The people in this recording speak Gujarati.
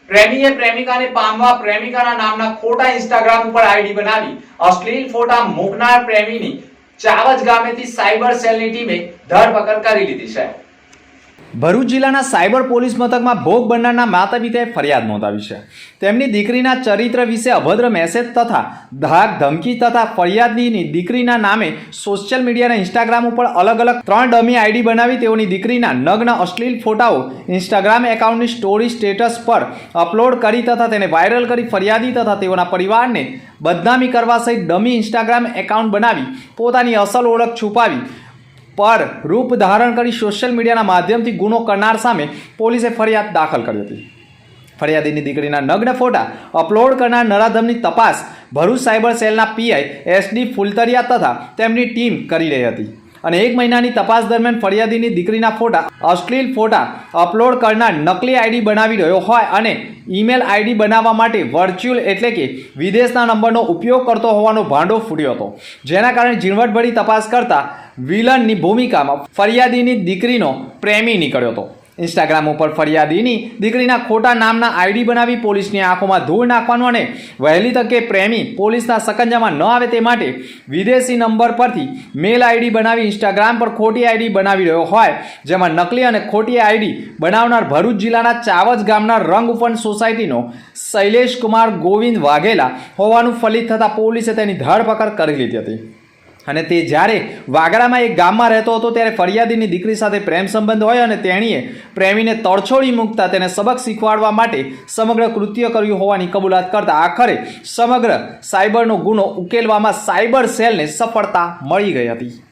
પ્રેમીએ પ્રેમિકાને પામવા પ્રેમિકાના નામના ખોટા ઇન્સ્ટાગ્રામ ઉપર આઈડી બનાવી અશ્લીલ ફોટા મૂકનાર પ્રેમીની ચાવજ ગામેથી સાયબર સેલની ટીમે ધરપકડ કરી લીધી છે। ભરૂચ જિલ્લાના સાયબર પોલીસ મથકમાં ભોગ બનનારના માતા પિતાએ ફરિયાદ નોંધાવી છે। તેમની દીકરીના ચરિત્ર વિશે અભદ્ર મેસેજ તથા ધાક ધમકી તથા ફરિયાદની દીકરીના નામે સોશિયલ મીડિયાના ઇન્સ્ટાગ્રામ ઉપર અલગ અલગ 3 ડમી આઈડી બનાવી તેઓની દીકરીના નગ્ન અશ્લીલ ફોટાઓ ઇન્સ્ટાગ્રામ એકાઉન્ટની સ્ટોરી સ્ટેટસ પર અપલોડ કરી તથા તેને વાયરલ કરી ફરિયાદી તથા તેઓના પરિવારને બદનામી કરવા સહિત ડમી ઇન્સ્ટાગ્રામ એકાઉન્ટ બનાવી પોતાની અસલ ઓળખ છુપાવી પર રૂપ ધારણ કરી સોશિયલ મીડિયાના માધ્યમથી ગુનો કરનાર સામે પોલીસે ફરિયાદ દાખલ કરી હતી। ફરિયાદીની દીકરીના નગ્ન ફોટા અપલોડ કરનાર નરાધમની તપાસ ભરૂચ સાયબર સેલના પીઆઈ એસડી ફુલતરિયા તથા તેમની ટીમ કરી રહી હતી અને 1 મહિનાની તપાસ દરમિયાન ફરિયાદીની દીકરીના ફોટા અશ્લીલ ફોટા અપલોડ કરનાર નકલી આઈડી બનાવી રહ્યો હોય અને ઈમેલ આઈડી બનાવવા માટે વર્ચ્યુઅલ એટલે કે વિદેશના નંબરનો ઉપયોગ કરતો હોવાનો ભાંડો ફૂટ્યો હતો, જેના કારણે ઝીણવટભરી તપાસ કરતા વિલનની ભૂમિકામાં ફરિયાદીની દીકરીનો પ્રેમી નીકળ્યો હતો। ઇન્સ્ટાગ્રામ ઉપર ફરિયાદીની દીકરીના ખોટા નામના આઈડી બનાવી પોલીસની આંખોમાં ધૂળ નાખવાનું અને વહેલી તકે પ્રેમી પોલીસના સકંજામાં ન આવે તે માટે વિદેશી નંબર પરથી મેલ આઈડી બનાવી ઇન્સ્ટાગ્રામ પર ખોટી આઈડી બનાવી રહ્યો હોય, જેમાં નકલી અને ખોટી આઈડી બનાવનાર ભરૂચ જિલ્લાના ચાવજ ગામના રંગઉપન સોસાયટીનો શૈલેષ કુમાર ગોવિંદ વાઘેલા હોવાનું ફલિત થતાં પોલીસે તેની ધરપકડ કરી લીધી હતી અને તે જ્યારે વાગરામાં એક ગામમાં રહેતો હતો ત્યારે ફરિયાદીની દીકરી સાથે પ્રેમ સંબંધ હોય અને તેણીએ પ્રેમીને તડછોડી મૂકતા તેને સબક શીખવાડવા માટે સમગ્ર કૃત્ય કર્યું હોવાની કબૂલાત કરતા આખરે સમગ્ર સાયબરનો ગુનો ઉકેલવામાં સાયબર સેલને સફળતા મળી ગઈ હતી।